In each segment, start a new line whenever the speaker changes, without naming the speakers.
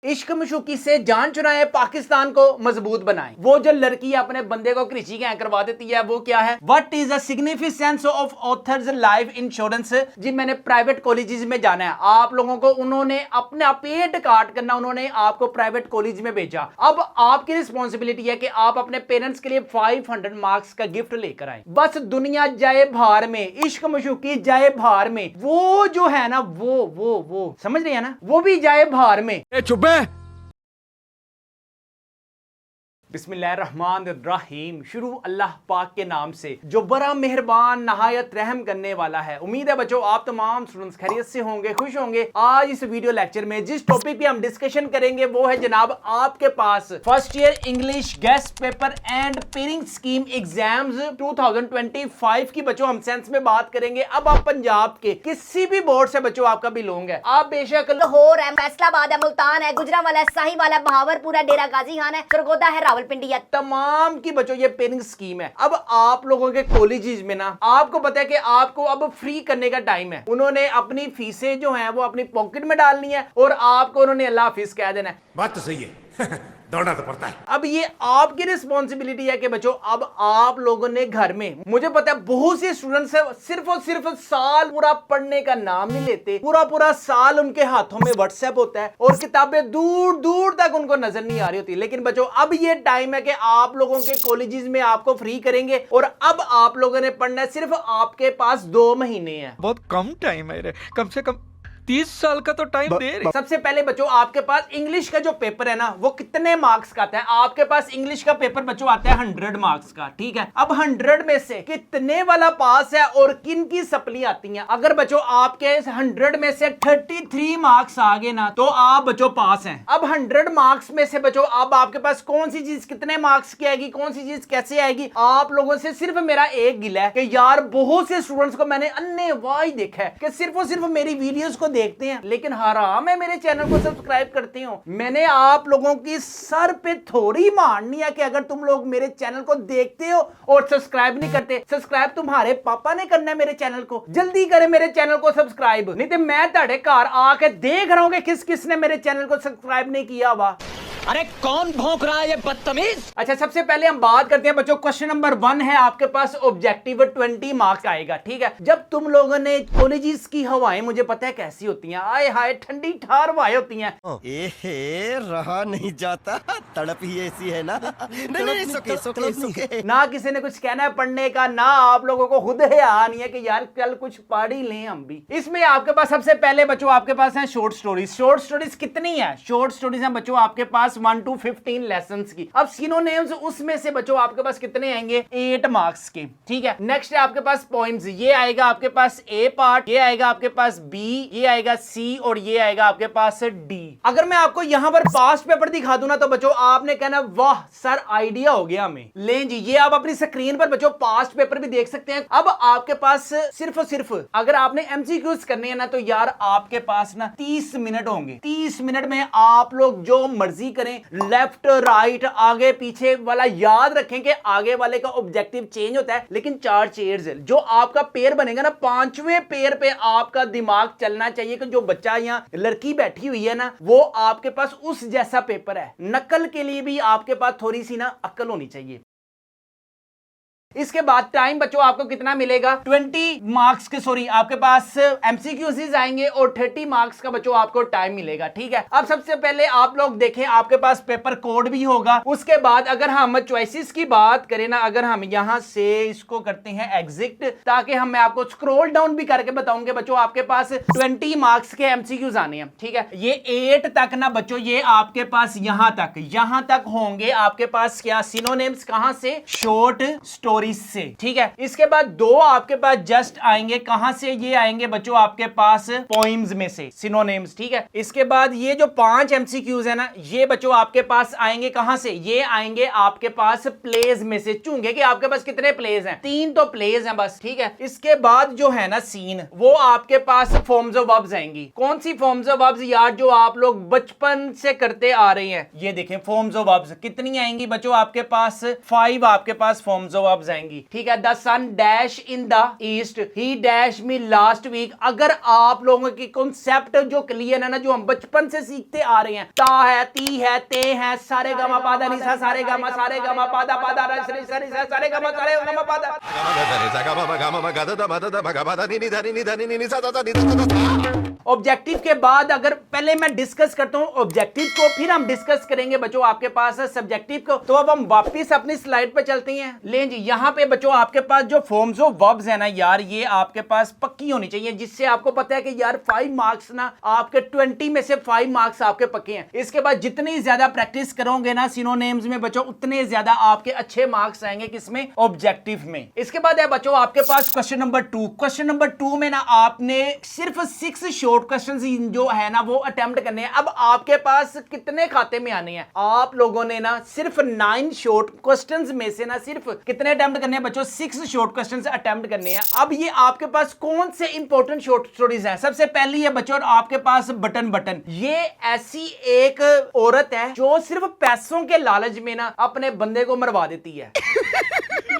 इश्क मशूकी से जान चुराए, पाकिस्तान को मजबूत बनाए। वो जो लड़की अपने बंदे को कृषि के करवा देती है वो क्या है? What is the significance of author's life insurance? जी मैंने प्राइवेट कॉलेजेस में जाना है, आप लोगों को उन्होंने अपना पेट काट करना, उन्होंने आपको प्राइवेट कॉलेज में भेजा। अब आपकी रिस्पॉन्सिबिलिटी है कि आप अपने पेरेंट्स के लिए 500 मार्क्स का गिफ्ट लेकर आए। बस दुनिया जाए भार में, इश्क मशूकी जाए भार में, वो जो है ना वो समझ रहे हैं ना, वो भी जाए भार में।
चुप है।
बिस्मिल्लाहिर्रहमानिर्रहीम। शुरू अल्लाह पाक के नाम से जो बड़ा मेहरबान नहायत रहम करने वाला है। उम्मीद है बच्चों आप तमाम स्टूडेंट्स खैरियत से होंगे, खुश होंगे। आज इस वीडियो लेक्चर में जिस टॉपिक पे हम डिस्कशन करेंगे वो है जनाब आपके पास first year English guess paper and pairing scheme exams 2025 की। बच्चों हम सेंस में बात करेंगे। अब आप पंजाब के किसी भी बोर्ड से बच्चों आपका बिलोंग है, आप बेशक
लाहौर है, फैसलाबाद है, मुल्तान है, गुजरांवाला है, साहिवाल है, बहावरपुर है, डेरा गाजी खान है, सरगोदा है, रावलपिंडी है,
तमाम की बच्चों ये पेयरिंग स्कीम है। अब आप लोगों के कॉलेजेस में ना आपको पता है कि आपको अब फ्री करने का टाइम है। उन्होंने अपनी फीसें जो हैं वो अपनी पॉकेट में डालनी है और आपको उन्होंने अल्लाह हाफिज कह देना है।
बात तो सही है। दौड़ना तो पड़ता है।
अब ये आपकी रिस्पॉन्सिबिलिटी है कि बच्चों अब आप लोगों ने घर में, मुझे पता है बहुत से स्टूडेंट्स सिर्फ और सिर्फ साल पूरा पढ़ने का नाम नहीं लेते, पूरा साल उनके हाथों में व्हाट्सएप होता है और किताबें दूर दूर तक उनको नजर नहीं आ रही होती। लेकिन बच्चों अब ये टाइम है कि आप लोगों के कॉलेजेस में आपको फ्री करेंगे और अब आप लोगों ने पढ़ना है। सिर्फ आपके पास 2 महीने हैं,
बहुत कम टाइम है रे, कम से कम 30 साल का तो टाइम दे रहे।
सबसे पहले बच्चों आपके पास इंग्लिश का जो पेपर है ना वो कितने मार्क्स का आता है? आपके पास इंग्लिश का पेपर बच्चों आता है 100 मार्क्स का, ठीक है। अब 100 में से कितने वाला पास है और किन की सप्ली आती है? अगर बच्चों आपके 100 में से 33 मार्क्स आ गए ना तो आप बच्चों पास हैं। अब 100 मार्क्स में से बच्चों अब आपके पास कौन सी चीज कितने मार्क्स की आएगी, कौन सी चीज कैसे आएगी? आप लोगों से सिर्फ मेरा एक गिला है कि यार बहुत से स्टूडेंट्स को मैंने अन्य वाई देखा है कि सिर्फ और सिर्फ मेरी वीडियोस को देखते हैं लेकिन हराम है मेरे चैनल को सब्सक्राइब करते हो। मैंने आप लोगों की सर पे थोड़ी मारनी है कि अगर तुम लोग मेरे चैनल को देखते हो और सब्सक्राइब नहीं करते। सब्सक्राइब तुम्हारे पापा ने करना है मेरे चैनल को, जल्दी करें मेरे चैनल को सब्सक्राइब, नहीं तो मैं ताड़े घर आके देख रहा हूं कि किस किसने मेरे चैनल को सब्सक्राइब नहीं किया हुआ।
अरे कौन भौंक रहा है ये बदतमीज?
अच्छा सबसे पहले हम बात करते हैं बच्चों, क्वेश्चन नंबर 1 है आपके पास ऑब्जेक्टिव 20 मार्क्स आएगा, ठीक है। जब तुम लोगों ने कॉलेजेस की हवाएं मुझे पता है कैसी होती हैं, आए हाय ठंडी ठार हवाएं होती हैं।
एहे रहा नहीं जाता, तड़प ही ऐसी है ना। नहीं, सुके।
ना किसी ने कुछ कहना है पढ़ने का, ना आप लोगों को खुद है नहीं है कि यार कल कुछ पढ़ ही लें हम भी। इसमें आपके पास सबसे पहले बच्चों आपके पास है शॉर्ट स्टोरीज। शॉर्ट स्टोरीज कितनी है? शॉर्ट स्टोरीज हैं बच्चों आपके पास 1 to 15 लेसन्स की। अब सिनोनिम्स उसमें से बच्चों आपके पास कितने आएंगे? 8 मार्क्स के, ठीक है। नेक्स्ट है आपके पास पोएम्स, ये आएगा आपके पास ए पार्ट, ये आएगा आपके पास बी, ये आएगा सी और ये आएगा आपके पास डी। अगर मैं आपको यहां पर पास्ट पेपर दिखा दूं ना तो बच्चों आपने कहना वाह सर आइडिया हो गया हमें। लें जी ये आप अपनी स्क्रीन पर बच्चों पास्ट पेपर भी देख सकते हैं। अब आपके पास सिर्फ और सिर्फ अगर आपने एमसीक्यूज करने हैं ना तो यार आपके पास ना 30 मिनट होंगे। 30 मिनट में आप लोग जो मर्जी करें, लेफ्ट राइट आगे पीछे वाला याद रखें कि आगे वाले का ऑब्जेक्टिव चेंज होता है लेकिन 4 चेयर्स है। जो आपका पेयर बनेगा ना 5वें पेयर पे आपका दिमाग चलना चाहिए कि जो बच्चा यहाँ लड़की बैठी हुई है ना वो आपके पास उस जैसा पेपर है। नकल के लिए भी आपके पास थोड़ी सी ना अक्ल होनी चाहिए। इसके बाद टाइम बच्चों आपको कितना मिलेगा? 20 मार्क्स के सॉरी आपके पास एमसीक्यूज आएंगे और 30 मार्क्स का बच्चों आपको टाइम मिलेगा, ठीक है। अब सबसे पहले आप लोग देखें आपके पास पेपर कोड भी होगा। उसके बाद अगर हम चॉइसेस की बात करें ना, अगर हम यहां से इसको करते हैं एग्जिट ताकि हम मैं आपको स्क्रॉल डाउन भी करके बताऊंगे बच्चों आपके पास 20 मार्क्स के एमसीक्यूज आने हैं, ठीक है। ये 8 तक ना बच्चों ये आपके पास यहां तक होंगे आपके पास क्या? सिनोनिम्स कहां से? शॉर्ट स्टोरी से, ठीक है। इसके बाद 2 आपके पास जस्ट आएंगे कहां से? ये आएंगे बच्चों आपके पास पोइम्स में से, सिनोनिम्स, ठीक है। इसके बाद ये जो 5 एमसीक्यूज है ना ये बच्चों आपके पास आएंगे कहां से? ये आएंगे आपके पास प्लेज में से। चूंगे कि आपके पास कितने प्लेज हैं? 3 तो प्लेज हैं बस, ठीक है। इसके बाद जो है ना सीन वो आपके पास फॉर्म्स ऑफ वर्ब्स आएंगी। कौन सी फॉर्म्स ऑफ वर्ब्स यार? जो आप लोग बचपन से करते आ रहे हैं। ये देखें फॉर्म्स ऑफ वर्ब्स कितनी आएंगी बच्चों आपके पास? 5 आपके पास फॉर्म्स ऑफ वर्ब्स वर्ड्स आएंगी, ठीक है। The sun dash in the east, he dash me last week. अगर आप लोगों की कॉन्सेप्ट जो क्लियर है ना, जो हम बचपन से सीखते आ रहे हैं, ता है, ती है, ते है, सारे गामा पादा निसा, सारे गामा पादा पादा रे सा सारे गामा पादा। ऑब्जेक्टिव के बाद अगर पहले मैं डिस्कस करता हूं ऑब्जेक्टिव को, फिर हम डिस्कस करेंगे बच्चों आपके पास सब्जेक्टिव को। तो अब हम वापस अपनी स्लाइड पे चलते हैं। ले जी, यहां पे बच्चों आपके पास जो फॉर्म्स ऑफ वर्ब्स है ना यार, ये आपके पास पक्की होनी चाहिए, जिससे आपको पता है कि यार 5 मार्क्स ना आपके 20 में से 5 मार्क्स आपके पक्के हैं। इसके बाद जितनी ज्यादा प्रैक्टिस करोगे ना सिनोनिम्स में बच्चों, उतने ज्यादा आपके अच्छे मार्क्स आएंगे किसमें, ऑब्जेक्टिव में। इसके बाद है बच्चों आपके पास क्वेश्चन नंबर 2। क्वेश्चन नंबर 2 में ना आपने सिर्फ 6 शॉर्ट क्वेश्चंस जो है ना वो अटेम्प्ट करने हैं। अब आपके पास कितने खाते में आने हैं, आप लोगों ने ना सिर्फ 9 शॉर्ट क्वेश्चंस में से ना सिर्फ कितने अटेम्प्ट करने हैं बच्चों, 6 शॉर्ट क्वेश्चंस अटेम्प्ट करने हैं। अब ये आपके पास कौन से इंपॉर्टेंट शॉर्ट स्टोरीज हैं। सबसे पहली है बच्चों आपके पास बटन। ये ऐसी एक औरत है जो सिर्फ पैसों के लालच में ना अपने बंदे को मरवा देती है।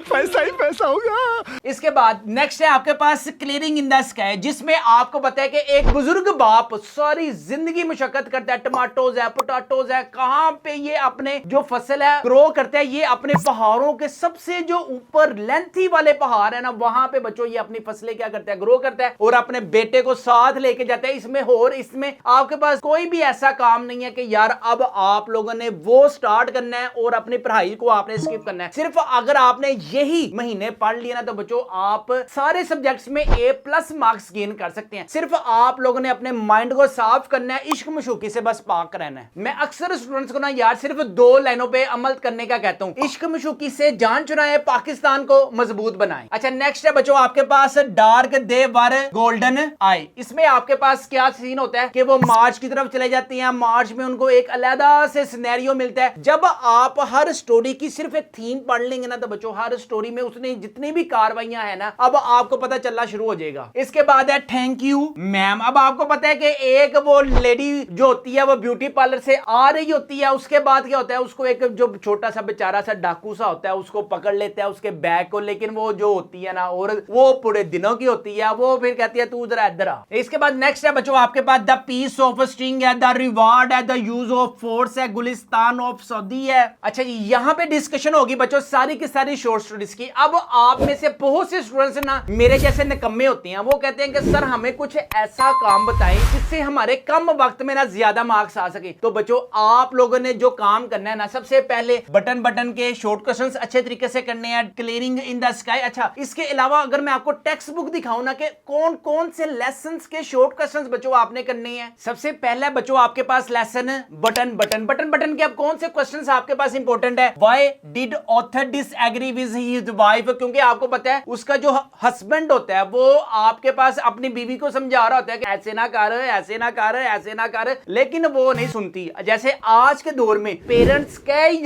पैसा ही पैसा होगा।
इसके बाद नेक्स्ट है आपके पास क्लियरिंग इन द स्काई, जिसमें आपको पता है कि एक बुजुर्ग बाप सारी जिंदगी मुशक्कत करता है, टमाटोज है, पोटैटोज है, कहां पे ये अपने जो फसल है ग्रो करता है, ये अपने पहाड़ों के सबसे जो ऊपर लेंथी वाले पहाड़ है ना, वहां पे बच्चों ये अपनी फसलें क्या करता है, ग्रो करता है और अपने बेटे को साथ लेके जाता है। इसमें और इसमें आपके पास कोई भी ऐसा काम नहीं है कि यार अब आप लोगों ने वो स्टार्ट करना है और अपनी पढ़ाई को आपने स्किप करना है। सिर्फ अगर आपने यही महीने पढ़ लिया ना तो बच्चों आप सारे सब्जेक्ट्स में A+ मार्क्स गेन कर सकते हैं। सिर्फ आप लोगों ने अपने माइंड को साफ करना है, इश्क मशूकी से बस पाक रहना है। मैं अक्सर स्टूडेंट्स को ना यार सिर्फ 2 लाइनों पे अमल करने का कहता हूं, इश्क मशूकी से जान चुराए, पाकिस्तान को मजबूत बनाए। अच्छा नेक्स्ट है बच्चों आपके पास डार्क दे वर गोल्डन आई। इसमें आपके पास क्या सीन होता है कि वो मार्च की तरफ चले जाती हैं, मार्च में उनको एक अलग से सिनेरियो मिलता है। जब आप हर स्टोरी की सिर्फ एक थीम पढ़ लेंगे ना तो बच्चों हर स्टोरी में उसने जितनी भी कार्रवाइयां है ना अब आपको पता चलना शुरू हो जाएगा। इसके बाद है थैंक यू मैम। अब आपको पता है कि एक वो लेडी जो होती है वो ब्यूटी पार्लर से आ रही होती है, उसके बाद क्या होता है, उसको एक जो छोटा सा बेचारा सा डाकू सा होता है उसको पकड़ लेता है उसके बैग को, लेकिन वो जो होती है ना और वो पूरे दिनों की होती है, वो फिर कहती है तू जरा इधर आ। इसके बाद नेक्स्ट है बच्चों आपके पास द पीस ऑफ स्ट्रिंग है, द रिवार्ड है, द यूज ऑफ फोर्स है, गुलिस्तान ऑफ सऊदी है। अच्छा जी यहाँ पे डिस्कशन होगी बच्चों सारी की सारी शॉर्ट स्टोरीज की। अब आप में से बहुत से स्टूडेंट्स ना मेरे जैसे निकम्मे होते हैं, वो कहते हैं कि सर हमें कुछ ऐसा काम बताएं जिससे हमारे कम वक्त में ना ज्यादा मार्क्स आ सके। तो बच्चों आप लोगों ने जो काम करना है ना, सबसे पहले बटन के शॉर्ट क्वेश्चंस अच्छे तरीके से करने हैं, क्लियरिंग इन द स्काई। अच्छा इसके अलावा अगर मैं आपको टेक्स्ट बुक दिखाऊं ना कि कौन कौन से लेसन्स के शॉर्ट क्वेश्चंस बच्चों आपने करने हैं। सबसे पहला बच्चों आपके पास लेसन बटन के अब कौन से क्वेश्चंस आपके पास इंपॉर्टेंट है। Why did author disagree with his wife, क्योंकि आपको पता है उसका जो हस्बैंड होता है वो आपके पास अपनी बीवी को समझा रहा होता है कि ऐसे ना कर, ऐसे ना कर, ऐसे ना कर, लेकिन वो नहीं सुनती। जैसे आज के दौर में पेरेंट्स कह ही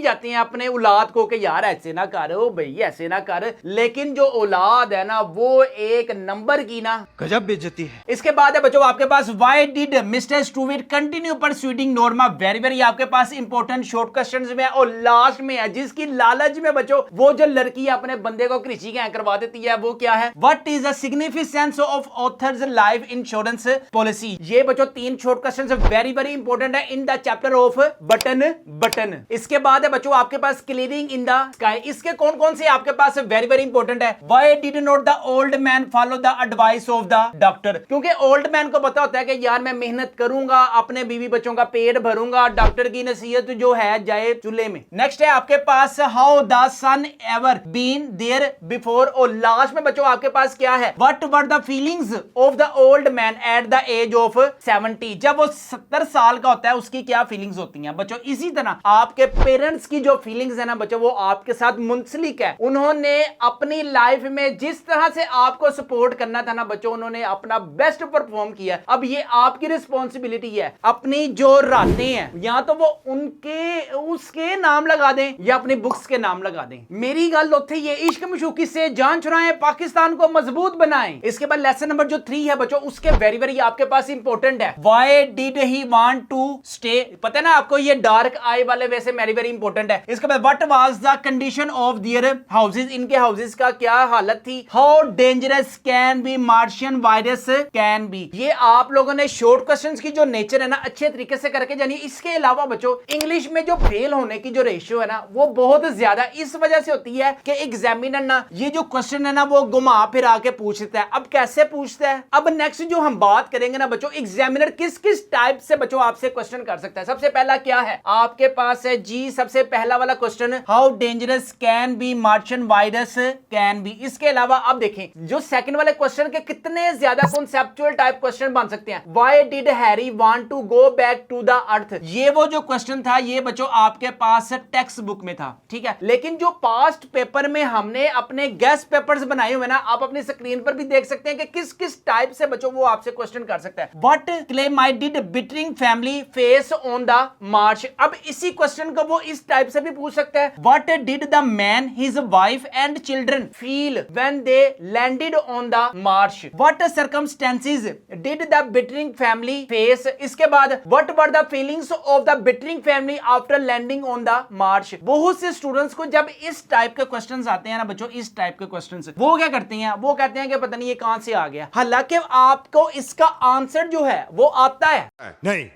जाते हैं अपने औलाद को कि यार ऐसे ना कर, ओ भाई ऐसे ना कर, लेकिन जो औलाद है ना वो एक नंबर की ना
गजब बेइज्जती है।
इसके बाद है बच्चों आपके पास why did mister Stewart continue pursuing Norma, very आपके पास इंपॉर्टेंट शॉर्ट क्वेश्चंस में है। और लास्ट में है जिसकी लालच में बच्चों वो जो लड़की अपने बंदे को कृषि का करवा देती है, वो क्या है, what is the significance of author's life insurance policy. ये बच्चों 3 शॉर्ट क्वेश्चंस वेरी इंपॉर्टेंट है in the chapter off button. इसके बाद है बच्चों आपके पास क्लियरिंग इन द स्काई। इसके कौन कौन से आपके पास वेरी इंपॉर्टेंट है। Why did not the old man follow the advice of the doctor, क्योंकि ओल्ड मैन को पता होता है कि यार मैं मेहनत करूंगा, अपने बीवी बच्चों का पेट भरूंगा, डॉक्टर की नसीहत जो है जाए चूल्हे में। नेक्स्ट है आपके पास how the son ever been there before. और लास्ट में बच्चों आपके पास क्या है, what were the feelings of the old man at the age of 70। जब वो 70 साल का होता है उसकी क्या फीलिंग्स होती हैं बच्चों। इसी तरह आपके पेरेंट्स की जो फीलिंग्स है ना बच्चों वो आपके साथ मुंसलिक है। उन्होंने अपनी लाइफ में जिस तरह से आपको सपोर्ट करना था ना बच्चों, उन्होंने अपना बेस्ट परफॉर्म किया। अब ये आपकी रिस्पॉन्सिबिलिटी है, अपनी जो रातें हैं या तो वो उनके उसके नाम लगा दें या अपनी बुक्स के नाम लगा दें, मेरी गल उत्थे ही है, इश्क मशूकी से जान छुड़ाएं, पाकिस्तान को मजबूत बनाएं। इसके बाद लेसन नंबर जो 3 है बच्चों, उसके वेरी वेरी आपके पास इंपॉर्टेंट है। Why did he want to stay, पता है ना आपको, ये डार्क आई वाले वैसे वेरी वेरी इंपॉर्टेंट है। इसके बाद what was the condition of their houses, इनके हाउसेस का क्या हालत थी। How dangerous can be Martian virus can be. ये आप लोगों ने शॉर्ट क्वेश्चंस की जो नेचर है ना अच्छे तरीके से करके जानिए। इसके अलावा बच्चों इंग्लिश में जो फेल होने की जो रेशियो है ना वो बहुत ज्यादा इस वजह से होती है कि एग्जामिनर ना ये जो क्वेश्चन है ना वो घुमा फिरा के पूछता है। अब कैसे पूछता है, अब नेक्स्ट जो हम बात करेंगे ना बच्चों, एग्जामिनर किस किस टाइप से बच्चों आपसे क्वेश्चन कर सकता है। सबसे पहला क्या है आपके पास है जी, सबसे पहला वाला question, how dangerous can be Martian virus can be. इसके अलावा अब देखें जो सेकंड वाले क्वेश्चन के कितने ज्यादा कॉन्सेप्चुअल टाइप क्वेश्चन बन सकते हैं। Why did Harry want to go back to the earth, ये वो जो क्वेश्चन था ये बच्चों आपके पास टेक्स्ट बुक में था, ठीक है। लेकिन जो पास्ट पेपर में हमने अपने गेस्ट पेपर्स बनाए हुए ना, आप अपनी स्क्रीन पर भी देख सकते हैं कि किस किस टाइप से बच्चों वो आपसे क्वेश्चन कर सकता है। What claim I did Bittering family face on the Mars, अब इसी क्वेश्चन को वो इस टाइप से भी पूछ सकता है। What did the man his wife and children feel when they landed on the Mars, what circumstances did the Bittering family face. इसके बाद what were the feelings of the Bittering family after landing on the Mars. बहुत से students को जब इस type के questions आते हैं ना बच्चों, इस टाइप के क्वेश्चंस, वो क्या करते हैं, वो कहते हैं कि पता नहीं ये कहां से आ गया। हालांकि आपको इसका आंसर जो है वो आता है
नहीं।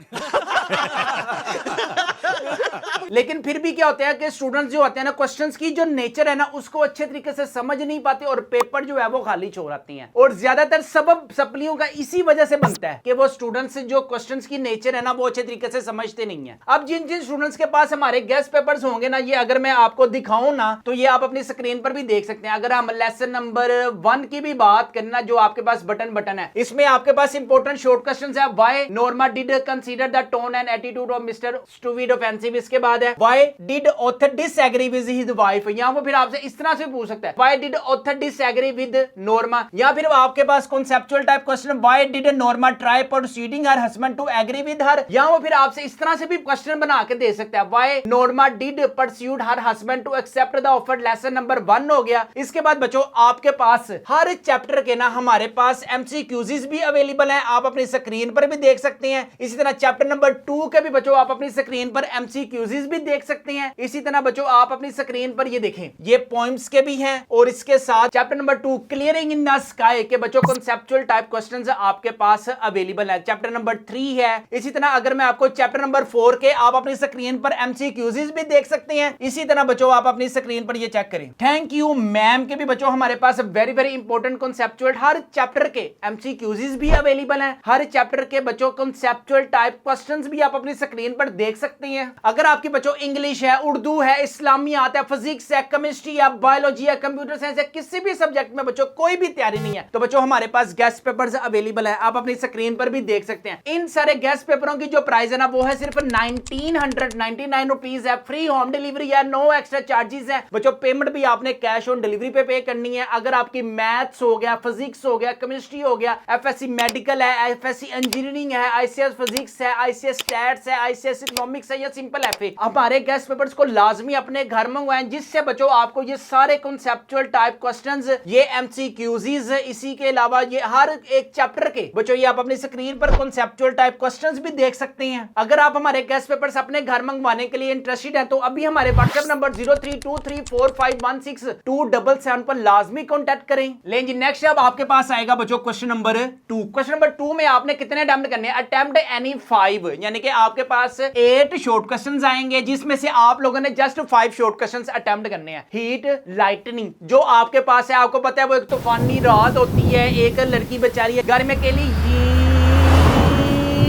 लेकिन फिर भी क्या होता है कि स्टूडेंट्स जो होते हैं ना क्वेश्चंस की जो नेचर है ना उसको अच्छे तरीके से समझ नहीं पाते और पेपर जो है वो खाली छोड़ आती हैं। और ज्यादातर सबब सप्लियों का इसी वजह से बनता है कि वो स्टूडेंट्स जो क्वेश्चंस की नेचर है ना वो अच्छे तरीके से समझते नहीं है। अब जिन जिन स्टूडेंट्स के पास हमारे गेस्ट पेपर्स होंगे ना, ये अगर मैं आपको दिखाऊं ना तो ये आप अपनी स्क्रीन पर भी देख सकते हैं। अगर हम लेसन नंबर 1 की भी बात करना, जो आपके पास बटन है, इसमें आपके पास इंपॉर्टेंट शॉर्ट क्वेश्चंस है। Why Norma did consider the tone and attitude of mister Stewart offensive. इसके बाद है why did author disagree with his wife, यहां वो फिर आपसे इस तरह से पूछ सकता है why did author disagree with Norma. या फिर आपके पास conceptual type question, why did Norma try persuading her husband to agree with her. यहां वो फिर आपसे इस तरह से भी क्वेश्चन बना के दे सकता है why Norma did persuade her husband to accept the offer. Lesson number 1 हो गया। इसके बाद बच्चों आपके पास हर चैप्टर के ना हमारे पास एमसीक्यूज भी अवेलेबल हैं, आप अपनी स्क्रीन पर भी देख सकते हैं। इसी तरह चैप्टर नंबर 2 के भी बच्चों आप अपनी स्क्रीन पर एमसीक्यूज भी देख सकते हैं। इसी तरह बच्चों आप अपनी स्क्रीन पर ये देखें, ये पॉइंट्स के भी हैं और इसके साथ chapter number 2 clearing in the sky के बच्चों कॉन्सेप्चुअल टाइप क्वेश्चंस आपके पास अवेलेबल है। चैप्टर नंबर 3 है। इसी तरह अगर मैं आपको चैप्टर नंबर 4 के आप अपनी स्क्रीन पर एमसीक्यूज भी देख सकते हैं। इसी तरह बच्चों आप अपनी स्क्रीन पर ये चेक करें। थैंक यू मैम के भी बच्चों हमारे पास वेरी वेरी इंपॉर्टेंट कॉन्सेप्चुअल हर चैप्टर के एमसीक्यूज भी अवेलेबल हैं। हर चैप्टर के बच्चों कॉन्सेप्चुअल टाइप क्वेश्चंस भी आप अपनी स्क्रीन पर देख सकते हैं। अगर आपकी बच्चों इंग्लिश है, उर्दू है, इस्लामियात है, फिजिक्स है, केमिस्ट्री है, बायोलॉजी है, कंप्यूटर साइंस है, किसी भी सब्जेक्ट में बच्चों कोई भी तैयारी नहीं है तो बच्चों हमारे पास गेस्ट पेपर्स अवेलेबल है, आप अपनी स्क्रीन पर भी देख सकते हैं। इन सारे गेस्ट पेपरों की जो प्राइस है ना वो है सिर्फ 1999 रुपीज है। फ्री होम डिलीवरी है, नो एक्स्ट्रा चार्जेस है बच्चों। पेमेंट भी आपने कैश ऑन डिलीवरी पे करनी है। अगर आपकी मैथ्स हो गया, फिजिक्स हो गया, केमिस्ट्री हो गया, एफएससी मेडिकल है, एफएससी इंजीनियरिंग है, आईसीएस फिजिक्स है, आईसीएस स्टैट्स है, आईसीएस इकोनॉमिक्स है या सिंपल एफए, हमारे गेस्ट पेपर्स को लाजमी अपने घर मंगवाएं, जिससे बच्चों आपको ये सारे कॉन्सेप्चुअल टाइप क्वेश्चंस, ये एमसीक्यूज़, इसी के अलावा ये हर एक चैप्टर के बच्चों ये आप अपनी स्क्रीन पर कॉन्सेप्चुअल टाइप क्वेश्चंस भी देख सकते हैं। अगर आप हमारे गेस्ट पेपर्स अपने घर मंगवाने के लिए इंटरेस्टेड हैं तो अभी हमारे व्हाट्सएप नंबर 0323451627 पर लाजमी कॉन्टैक्ट करें। लेकिन जी नेक्स्ट अब आपके पास आएगा बच्चों क्वेश्चन नंबर 2। क्वेश्चन नंबर 2 में आपने कितने अटेम्प्ट करने हैं? अटेम्प्ट एनी 5, यानी कि आपके पास 8 शॉर्ट क्वेश्चंस आएंगे जिसमें से आप लोगों ने जस्ट 5 शॉर्ट क्वेश्चंस अटेम्प्ट करने हैं। हीट लाइटनिंग जो आपके पास है, आपको पता है वो एक तूफानी रात होती है, एक लड़की बेचारी घर में अकेली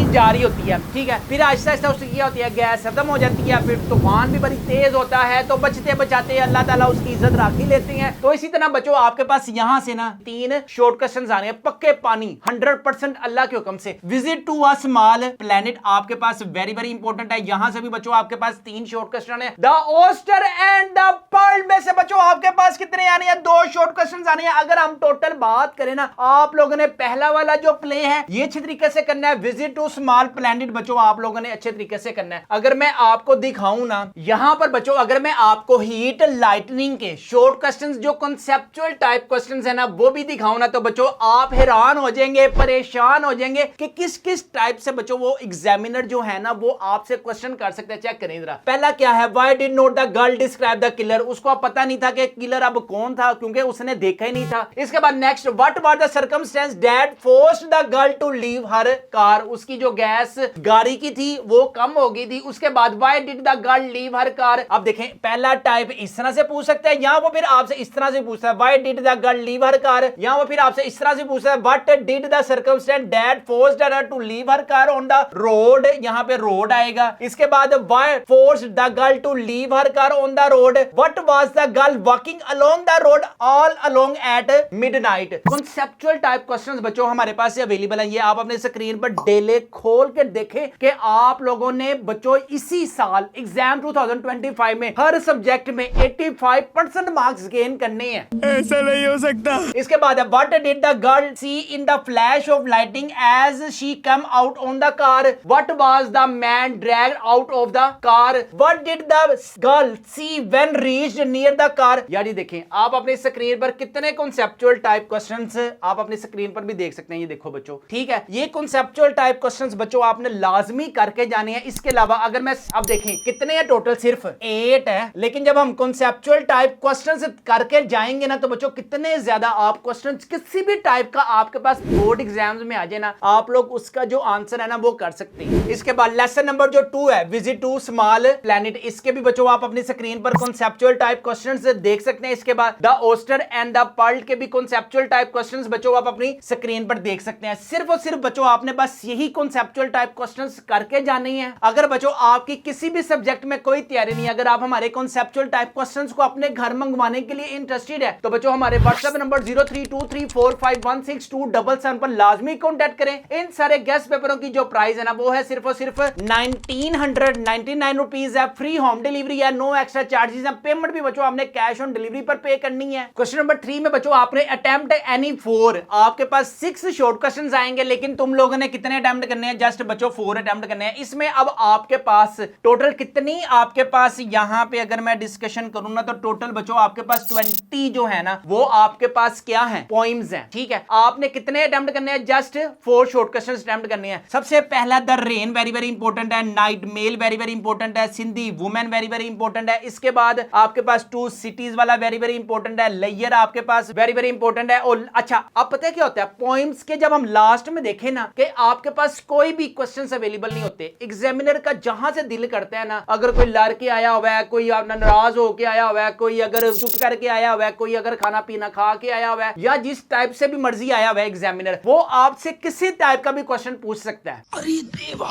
जारी होती है, ठीक है, फिर आहिस्ता आहिस्ता उसकी क्या होती है, गैस खत्म हो जाती है, फिर तूफान भी बड़ी तेज होता है, तो बचते बचाते अल्लाह ताला उसकी इज्जत राख ही लेते हैं। तो इसी तरह बच्चों आपके पास यहाँ से ना 3 शॉर्ट क्वेश्चंस आने हैं पक्के पानी 100% अल्लाह के हुक्म से। Visit to a small planet आपके पास वेरी वेरी इंपॉर्टेंट है। यहाँ से भी बच्चों आपके पास 3 शॉर्ट क्वेश्चन है। The oyster and the pearl में से बच्चों आपके पास कितने आने हैं? 2 शॉर्ट क्वेश्चन आने हैं। अगर हम टोटल बात करें ना, आप लोगों ने पहला वाला जो प्ले है ये अच्छे तरीके से करना है। विजिट टू स्मॉल प्लैनेट बच्चों आप लोगों ने अच्छे तरीके से करना है। अगर मैं आपको दिखाऊं ना यहां पर बच्चों, अगर मैं आपको हीट लाइटनिंग के शॉर्ट क्वेश्चंस जो कॉन्सेप्चुअल टाइप क्वेश्चंस है ना वो भी दिखाऊं ना, तो बच्चों आप हैरान हो जाएंगे, परेशान हो जाएंगे कि किस किस टाइप से बच्चों वो एग्जामिनर जो है ना वो आपसे क्वेश्चन कर सकते हैं। चेक करें जरा। पहला क्या है, why did not the girl describe the killer. उसको अब पता नहीं था कि किलर अब कौन था क्योंकि उसने देखा ही नहीं था। इसके बाद next, what were the circumstances that forced the girl to leave her car. उसकी जो गैस गाड़ी की थी वो कम हो गई थी। उसके बाद why did the girl leave her car. अब देखें पहला टाइप इस तरह से पूछ सकते हैं या वो फिर आपसे इस तरह से पूछता है why did the girl leave her car, या वो फिर आपसे इस तरह से पूछता है what did the circumstances that forced her to leave her car on the road. यहां पे रोड आएगा। इसके बाद why forced the girl to leave her car on the road, what was the girl walking along the road all along at midnight. Conceptual type questions बच्चों हमारे पास से available है। ये आप अपने स्क्रीन पर डेले खोल के देखें कि आप लोगों ने बच्चों इसी साल एग्जाम 2025 में हर सब्जेक्ट में 85% मार्क्स गेन करने हैं।
ऐसा नहीं हो सकता।
इसके बाद what did the girl see in the flash of lighting as she come out on the car, what was the man dragged out of the car, what did the girl see when reached near the car. यार ये देखें आप अपने screen पर कितने conceptual type questions आप अपने screen पर भी देख सकते हैं। ये देखो बच्चों, ठीक है, ये कॉन्सेप्चुअल टाइप क्वेश्चंस बच्चों आपने लाजमी करके जाने हैं। इसके अलावा अगर मैं अब देखें कितने हैं टोटल, सिर्फ 8 है, लेकिन जब हम कॉन्सेप्चुअल टाइप क्वेश्चंस करके जाएंगे ना तो बच्चों कितने ज्यादा आप क्वेश्चंस किसी भी टाइप का आपके पास बोर्ड एग्जाम्स में आ जाए ना, आप लोग उसका जो आंसर है ना वो कर सकते हैं। इसके बाद लेसन नंबर जो 2 है, विजिट टू स्मॉल प्लैनेट, इसके भी बच्चों आप अपनी स्क्रीन पर कॉन्सेप्चुअल टाइप क्वेश्चंस देख सकते हैं। इसके बाद the oyster and the pearl के भी कॉन्सेप्चुअल टाइप क्वेश्चंस बच्चों आप अपनी स्क्रीन पर देख सकते हैं। सिर्फ और सिर्फ बच्चों आपने बस यही कॉन्सेप्चुअल टाइप क्वेश्चंस करके जाने हैं। अगर बच्चों आपकी किसी भी सब्जेक्ट में कोई तैयारी नहीं है, अगर आप हमारे कॉन्सेप्चुअल टाइप क्वेश्चंस को अपने घर मंगवाने के लिए इंटरेस्टेड है तो बच्चों हमारे व्हाट्सएप नंबर 0323451677 पर लाजमी कॉन्टैक्ट करें। इन सारे गेस्ट पेपरों की जो प्राइस है ना वो है सिर्फ और सिर्फ 1999 रुपीज है। फ्री होम डिलीवरी है, नो एक्स्ट्रा चार्जेस है। पेमेंट भी बच्चों आपने कैश ऑन डिलीवरी पर पे करनी है। क्वेश्चन नंबर 3 में बच्चों आपने अटेम्प्ट एनी 4, आपके पास 6 शॉर्ट क्वेश्चंस आएंगे, लेकिन तुम लोगों ने कितने अटेम्प्ट करने हैं, जस्ट बच्चों 4 अटेम्प्ट करने हैं। इसमें अब आपके पास टोटल कितनी आपके पास यहां पे अगर मैं डिस्कशन करूं ना तो टोटल बच्चों आपके पास 20 जो है ना वो आपके पास क्या है, पोइम्स हैं। ठीक है, आपने कितने अटेम्प्ट करने हैं, जस्ट 4 शॉर्ट क्वेश्चंस अटेम्प्ट करने हैं। सबसे पहला the rain very very important है, night mail very very important है, Sindhi women very very important है। इसके बाद आपके पास 2 सिटीज वाला वेरी वेरी इंपॉर्टेंट है, लेयर आपके पास वेरी वेरी इंपॉर्टेंट है। और अच्छा अब पता है क्या होता है, पोइम्स के जब हम लास्ट में देखें ना कि आपके पास कोई भी क्वेश्चंस अवेलेबल नहीं होते। एग्जामिनर का जहां से दिल करता है ना, अगर कोई लड़ के आया हुआ है, कोई नाराज होके आया हुआ है, कोई अगर चुप करके आया हुआ है, कोई अगर खाना पीना खा के आया हुआ है, या जिस टाइप से भी मर्जी आया हुआ है एग्जामिनर, वो आपसे किसी टाइप का भी क्वेश्चन पूछ सकता है।
अरे देवा,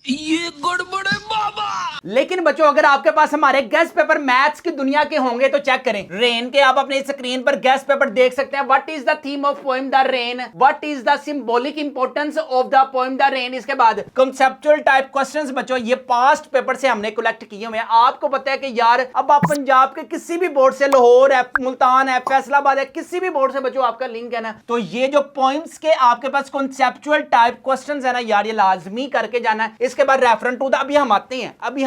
ये गड़बड़ है बाबा।
लेकिन बच्चों अगर आपके पास हमारे गेस्ट पेपर मैथ्स की दुनिया के होंगे तो चेक करें। रेन के आप अपने स्क्रीन पर गेस्ट पेपर देख सकते हैं। What is the theme of poem the rain, what is the symbolic importance of the poem the rain. इसके बाद कॉन्सेप्चुअल टाइप क्वेश्चंस बच्चों ये पास्ट पेपर से हमने कलेक्ट किए हुए हैं। आपको पता है कि यार अब आप पंजाब के किसी भी बोर्ड से, लाहौर है, मुल्तान है, फैसलाबाद है, किसी भी बोर्ड से बच्चों आपका लिंक है ना, तो ये जो पोएम्स के आपके पास कॉन्सेप्चुअल टाइप क्वेश्चंस है ना यार ये लाजमी करके जाना है। इसके बाद रेफरेंस टू द, अभी हम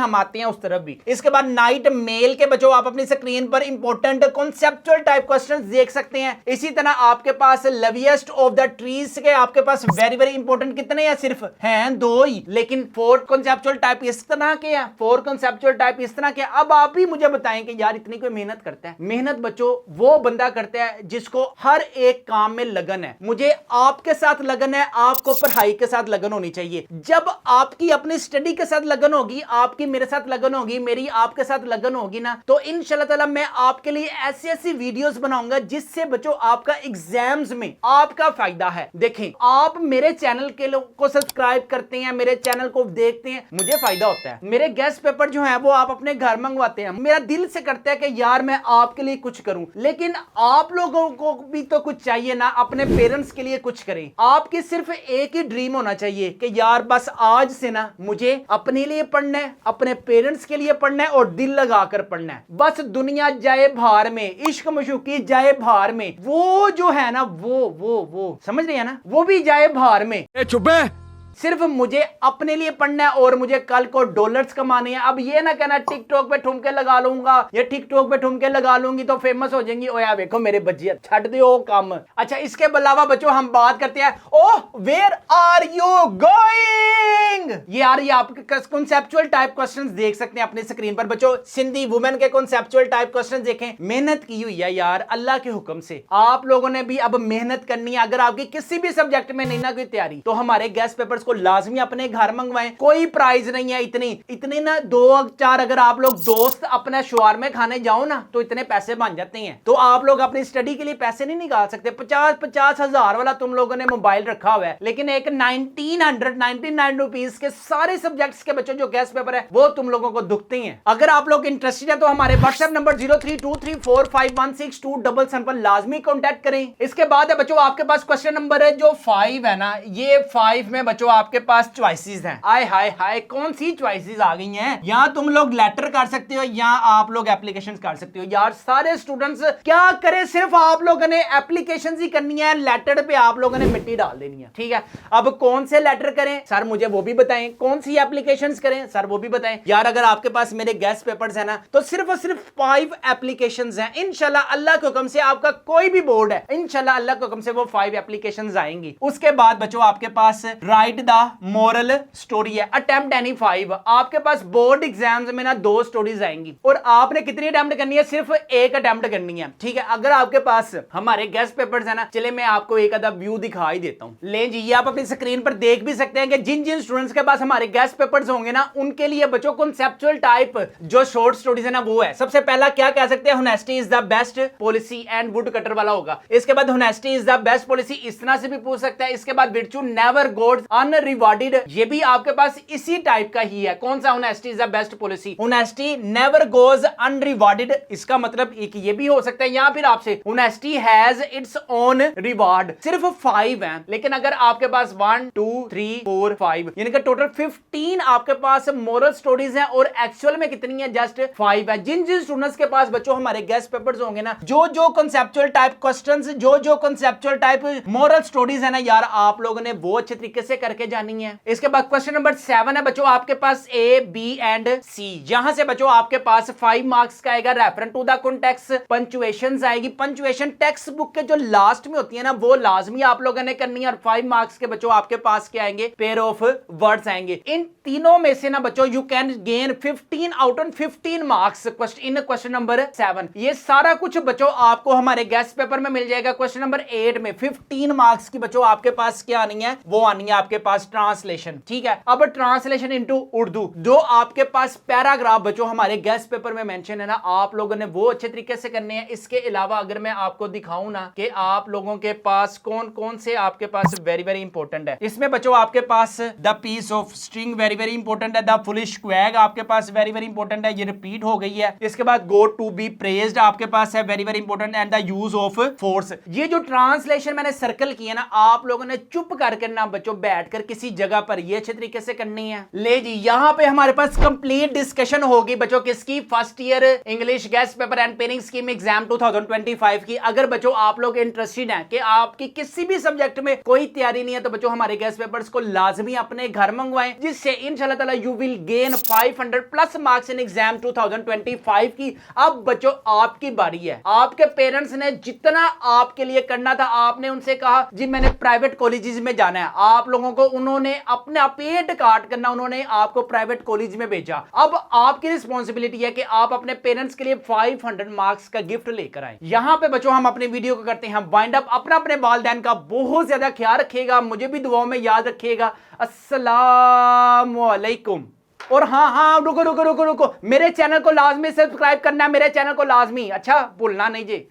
आते हैं उस तरफ भी। इसके बाद नाइट मेल के बच्चों आप अपनी स्क्रीन पर इंपॉर्टेंट कॉन्सेप्चुअल टाइप क्वेश्चंस देख सकते हैं। इसी तरह आपके पास लविएस्ट ऑफ द ट्रीज के आपके पास वेरी वेरी इंपॉर्टेंट कितने हैं, सिर्फ हैं 2 ही, लेकिन 4 कॉन्सेप्चुअल टाइप इस तरह के हैं, 4 कॉन्सेप्चुअल टाइप इस तरह के। अब आप ही मुझे बताएं कि यार इतनी कोई मेहनत करता है। मेहनत बच्चों वो बंदा करता है जिसको हर एक काम में लगन है। मुझे आपके साथ लगन है, आपको पढ़ाई के साथ लगन होनी चाहिए। जब आपकी अपनी स्टडी के साथ लगन होगी, आपकी मेरे साथ लगन होगी, मेरी आपके साथ लगन होगी ना, तो इंशाल्लाह ताला मैं आपके लिए ऐसी ऐसी वीडियोस बनाऊंगा जिससे बच्चों आपका एग्जाम्स में आपका फायदा है। देखें आप मेरे चैनल के लोग को सब्सक्राइब करते हैं, मेरे चैनल को देखते हैं, मुझे फायदा होता है। मेरे गेस्ट पेपर जो है वो आप अपने घर मंगवाते हैं, मेरा दिल से करता है कि यार मैं आपके लिए कुछ करूं, लेकिन आप लोगों को भी तो कुछ चाहिए ना, अपने पेरेंट्स के लिए कुछ करें। आपकी सिर्फ एक ही ड्रीम होना चाहिए कि यार बस आज से ना मुझे अपने लिए पढ़ना है, अपने पेरेंट्स के लिए पढ़ना है और दिल लगाकर पढ़ना है। बस दुनिया जाए भार में, इश्क मशूकी जाए भार में, वो जो है ना वो समझ रहे हैं ना, वो भी जाए भार में।
चुप है,
सिर्फ मुझे अपने लिए पढ़ना है और मुझे कल को डॉलर्स कमाने हैं। अब ये ना कहना टिकटॉक पे ठुमके लगा लूंगा या टिकटॉक पे ठुमके लगा लूंगी तो फेमस हो जाएंगी। ओ यार देखो मेरे बच्चे छੱਡ दियो काम। अच्छा इसके अलावा बच्चों हम बात करते हैं ओह वेयर आर यू गोइंग। ये यार ये आपके कॉन्सेप्चुअल टाइप क्वेश्चंस देख सकते हैं अपनी स्क्रीन पर बच्चों। सिंधी वुमेन के कॉन्सेप्चुअल टाइप क्वेश्चंस देखें। मेहनत की हुई है यार अल्लाह के हुक्म से। आप लोगों ने भी अब मेहनत करनी है। अगर आपकी किसी भी सब्जेक्ट में नहीं ना कोई तैयारी तो हमारे गेस्ट पेपर्स को लाजमी अपने घर मंगवाएं। कोई प्राइस नहीं है। इतने ना 2-4 अगर आप लोग दोस्त अपना शवारमे खाने जाओ ना तो इतने पैसे बन जाते हैं। तो आप लोग अपनी स्टडी के लिए पैसे नहीं निकाल सकते। 50-50 हजार वाला तुम लोगों ने मोबाइल रखा हुआ है लेकिन एक 1999 रुपीस के सारे सब्जेक्ट्स के बच्चों जो गेस्ट पेपर है वो तुम लोगों को दुखते हैं। अगर आप लोग इंटरेस्टेड है तो हमारे व्हाट्सएप नंबर 0323451677 पर लाजमी कॉन्टैक्ट करें। इसके बाद है बच्चों आपके पास क्वेश्चन नंबर है जो 5 है ना। ये 5 में बच्चों आपके पास चॉइसेस हैं। आय हाय हाय कौन सी चॉइसेस आ गई हैं। यहां तुम लोग लेटर कर सकते हो या आप लोग एप्लीकेशंस कर सकते हो। यार सारे स्टूडेंट्स क्या करें सिर्फ आप लोगों ने एप्लीकेशंस ही करनी है। लेटर पे आप लोगों ने मिट्टी डाल देनी है। ठीक है अब कौन से लेटर करें सर मुझे वो भी बताएं। कौन सी एप्लीकेशंस करें सर वो भी बताएं। यार अगर आपके पास मेरे गेस्ट पेपर्स है ना तो सिर्फ और सिर्फ 5 एप्लीकेशंस हैं। इंशाल्लाह अल्लाह के हुक्म से आपका कोई भी बोर्ड है इंशाल्लाह अल्लाह के हुक्म से वो 5 एप्लीकेशंस आएंगी। उसके बाद बच्चों आपके पास राइट द मोरल स्टोरी है। अटेम्प्ट एनी 5 आपके पास बोर्ड एग्जाम्स में ना 2 स्टोरीज आएंगी और आपने कितनी अटेम्प्ट करनी है सिर्फ 1 अटेम्प्ट करनी है। ठीक है अगर आपके पास हमारे गेस्ट पेपर्स है ना चले मैं आपको एक आधा व्यू दिखा ही देता हूं। ले जी ये आप अपनी स्क्रीन पर देख भी सकते हैं कि जिन जिन स्टूडेंट्स के पास हमारे गेस्ट पेपर्स होंगे ना उनके लिए बच्चों कॉन्सेप्चुअल टाइप जो शॉर्ट स्टोरीज है ना वो है। सबसे पहला क्या कह सकते हैं honesty is the best policy and would cutter वाला होगा। इसके बाद honesty is the best policy इस तरह से भी पूछ सकता है। इसके बाद विर्चू नेवर गोज अनरिवार्डेड ये भी आपके पास इसी टाइप का ही है। कौन सा honesty is the best policy honesty never goes unrewarded इसका मतलब एक ये भी हो सकता है या फिर आपसे honesty has its own reward. सिर्फ 5 हैं लेकिन अगर आपके पास 1 2 3 4 5 यानी कि टोटल 15 आपके पास मोरल स्टोरीज हैं और एक्चुअल में कितनी है जस्ट 5 है। जिन जिन स्टूडेंट्स के पास बच्चों हमारे गेस्ट पेपर्स होंगे ना जो कॉन्सेप्चुअल टाइप क्वेश्चंस जो कॉन्सेप्चुअल टाइप मोरल स्टोरीज है ना यार आप लोगों ने वो अच्छे तरीके से करके जानी है। इसके बाद क्वेश्चन नंबर 7 है बच्चों आपके पास A B एंड C। यहां से बच्चों आपके पास 5 मार्क्स का आएगा reference to the context. Punctuations आएगी। पंक्चुएशन टेक्स्ट बुक के जो लास्ट में होती है ना वो लाजमी आप लोगों ने करनी है। और 5 मार्क्स के बच्चों आपके पास क्या आएंगे पेयर ऑफ वर्ड्स आएंगे। इन तीनों में से ना बच्चों you can gain 15 out of 15 marks in question number 7। ये सारा कुछ बच्चों आपको हमारे गेस्ट पेपर में मिल जाएगा। क्वेश्चन नंबर 8 में 15 मार्क्स की बच्चों आपके पास क्या आनी है वो आनी है आपके पास ट्रांसलेशन। ठीक है अब ट्रांसलेशन इनटू उर्दू जो आपके पास पैराग्राफ बच्चों हमारे गेस्ट पेपर में मेंशन है ना आप लोगों ने वो अच्छे तरीके से करने हैं। इसके अलावा अगर मैं आपको दिखाऊं ना कि आप लोगों के पास कौन कौन से आपके पास वेरी वेरी इंपॉर्टेंट है। इसमें बच्चों आपके पास the piece of string very very important है। द फुलिश क्वैग आपके पास वेरी वेरी इंपॉर्टेंट है ये रिपीट हो गई है। इसके बाद गो टू बी प्रेज्ड आपके पास है very very important and the use of force. ये जो ट्रांसलेशन मैंने सर्कल किया ना आप लोगों ने चुप करके ना बच्चों बैठकर किसी जगह पर ये अच्छे तरीके से करनी है। ले जी यहां पे हमारे पास कंप्लीट डिस्कशन होगी बच्चों किसकी first year English guess paper and pairing scheme exam 2025 की। अगर बच्चों आप लोग इंटरेस्टेड हैं कि आपकी किसी भी सब्जेक्ट में कोई तैयारी नहीं है तो बच्चों हमारे गेस्ट पेपर्स को लाजमी अपने घर मंगवाएं जिससे इंशाल्लाह ताला you will gain 500 plus marks in exam 2025 की। अब बच्चों आपकी बारी है। आपके पेरेंट्स ने जितना आपके लिए करना था आपने उनसे कहा जी मैंने प्राइवेट कॉलेजेस में जाना है। आप लोगों को उन्होंने अपना पेट काट करना उन्होंने आपको प्राइवेट कॉलेज में भेजा। अब आपकी रिस्पॉन्सिबिलिटी है कि आप अपने पेरेंट्स के लिए 500 मार्क्स का गिफ्ट लेकर आए। यहां पे बच्चों हम अपने वीडियो को करते हैं वाइंड अप। अपने वालिदैन का बहुत ज्यादा ख्याल रखिएगा। मुझे भी दुआओं में याद रखिएगा। अस्सलामु अलैकुम। और हाँ रुको मेरे चैनल को लाजमी सब्सक्राइब करना है। मेरे चैनल को लाजमी अच्छा भूलना नहीं जी।